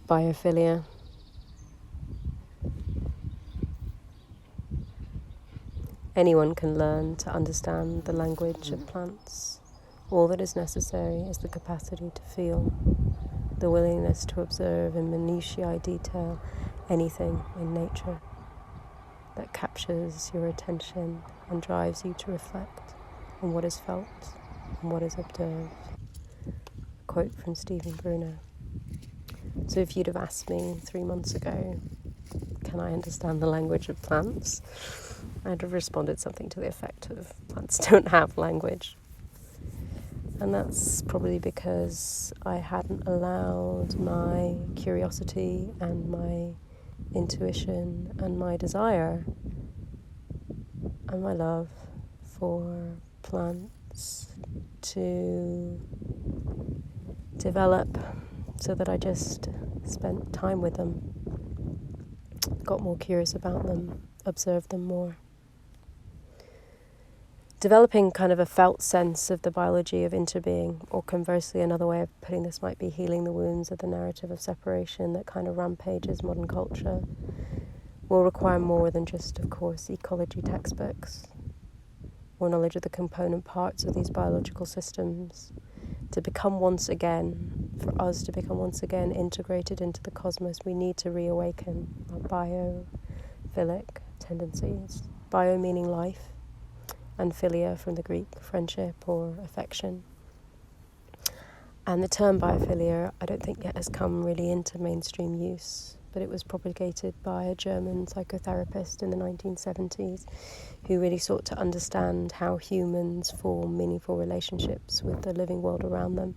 Biophilia. Anyone can learn to understand the language of plants. All that is necessary is the capacity to feel, the willingness to observe in minutiae detail anything in nature that captures your attention and drives you to reflect on what is felt and what is observed. A quote from Stephen Bruno. So if you'd have asked me 3 months ago, can I understand the language of plants? I'd have responded something to the effect of, plants don't have language. And that's probably because I hadn't allowed my curiosity and my intuition and my desire and my love for plants to develop, so that I just spent time with them, got more curious about them, observed them more. Developing kind of a felt sense of the biology of interbeing, or conversely, another way of putting this might be healing the wounds of the narrative of separation that kind of rampages modern culture, will require more than just, of course, ecology textbooks, or knowledge of the component parts of these biological systems. To become once again, for us to become once again integrated into the cosmos, we need to reawaken our biophilic tendencies. Bio meaning life, and philia from the Greek, friendship or affection. And the term biophilia, I don't think yet has come really into mainstream use, but it was propagated by a German psychotherapist in the 1970s who really sought to understand how humans form meaningful relationships with the living world around them,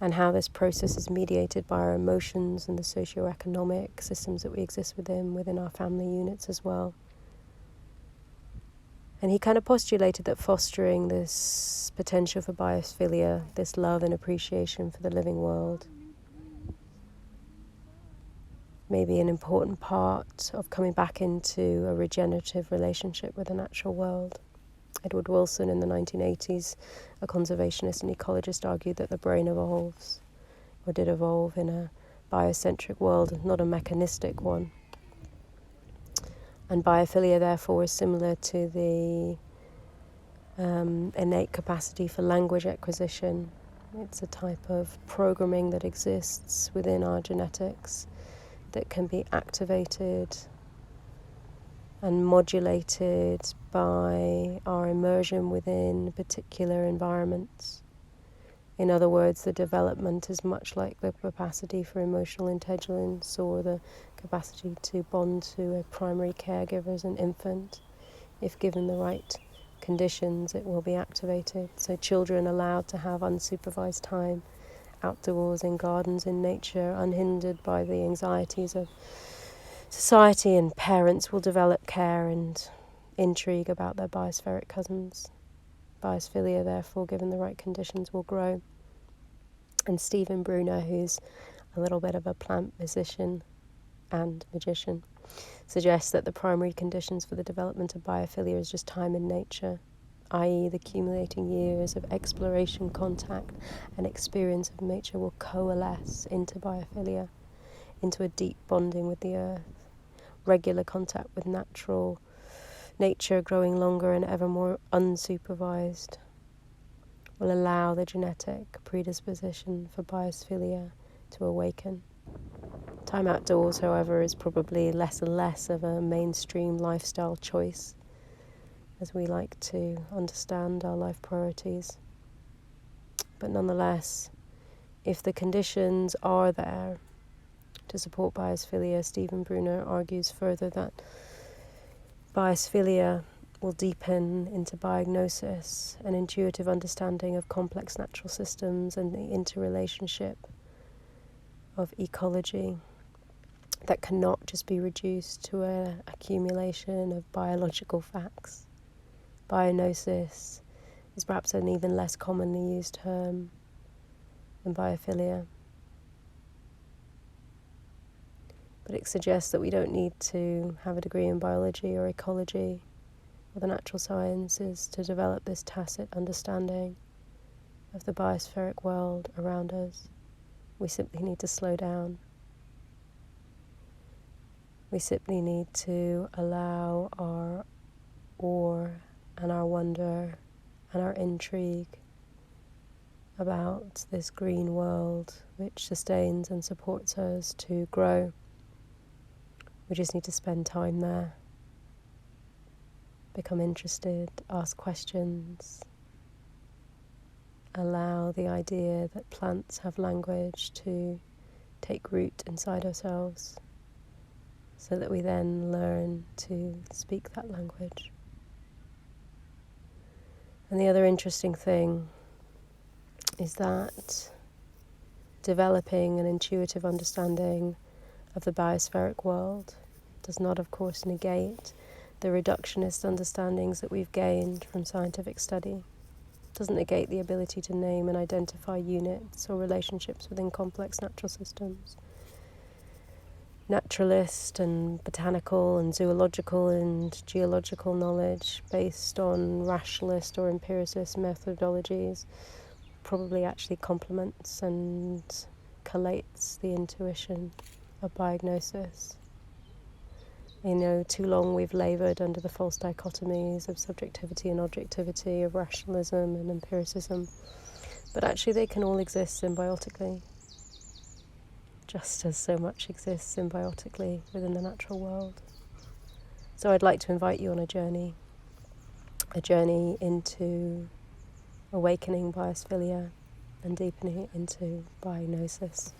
and how this process is mediated by our emotions and the socio-economic systems that we exist within our family units as well. And he kind of postulated that fostering this potential for biophilia, this love and appreciation for the living world, may be an important part of coming back into a regenerative relationship with the natural world. Edward Wilson in the 1980s, a conservationist and ecologist, argued that the brain evolves, or did evolve, in a biocentric world, not a mechanistic one. And biophilia, therefore, is similar to the innate capacity for language acquisition. It's a type of programming that exists within our genetics that can be activated and modulated by our immersion within particular environments. In other words, the development is much like the capacity for emotional intelligence or the capacity to bond to a primary caregiver as an infant. If given the right conditions, it will be activated. So children allowed to have unsupervised time outdoors, in gardens, in nature, unhindered by the anxieties of society, and parents will develop care and intrigue about their biospheric cousins. Biophilia, therefore, given the right conditions, will grow. And Stephen Bruno, who's a little bit of a plant musician and magician, suggests that the primary conditions for the development of biophilia is just time in nature, i.e. the accumulating years of exploration, contact and experience of nature will coalesce into biophilia, into a deep bonding with the earth. Regular contact with nature growing longer and ever more unsupervised will allow the genetic predisposition for biophilia to awaken. Time outdoors, however, is probably less and less of a mainstream lifestyle choice, as we like to understand our life priorities. But nonetheless, if the conditions are there to support biophilia, Stephen Bruno argues further that biophilia will deepen into biognosis, an intuitive understanding of complex natural systems and the interrelationship of ecology that cannot just be reduced to an accumulation of biological facts. Biognosis is perhaps an even less commonly used term than biophilia. But it suggests that we don't need to have a degree in biology or ecology or the natural sciences to develop this tacit understanding of the biospheric world around us. We simply need to slow down We simply need to allow our awe and our wonder and our intrigue about this green world which sustains and supports us to grow. We just need to spend time there, become interested, ask questions, allow the idea that plants have language to take root inside ourselves, so that we then learn to speak that language. And the other interesting thing is that developing an intuitive understanding of the biospheric world does not, of course, negate the reductionist understandings that we've gained from scientific study. It doesn't negate the ability to name and identify units or relationships within complex natural systems. Naturalist and botanical and zoological and geological knowledge based on rationalist or empiricist methodologies probably actually complements and collates the intuition of diagnosis. Too long we've laboured under the false dichotomies of subjectivity and objectivity, of rationalism and empiricism, but actually they can all exist symbiotically, just as so much exists symbiotically within the natural world. So I'd like to invite you on a journey into awakening biophilia and deepening it into biognosis.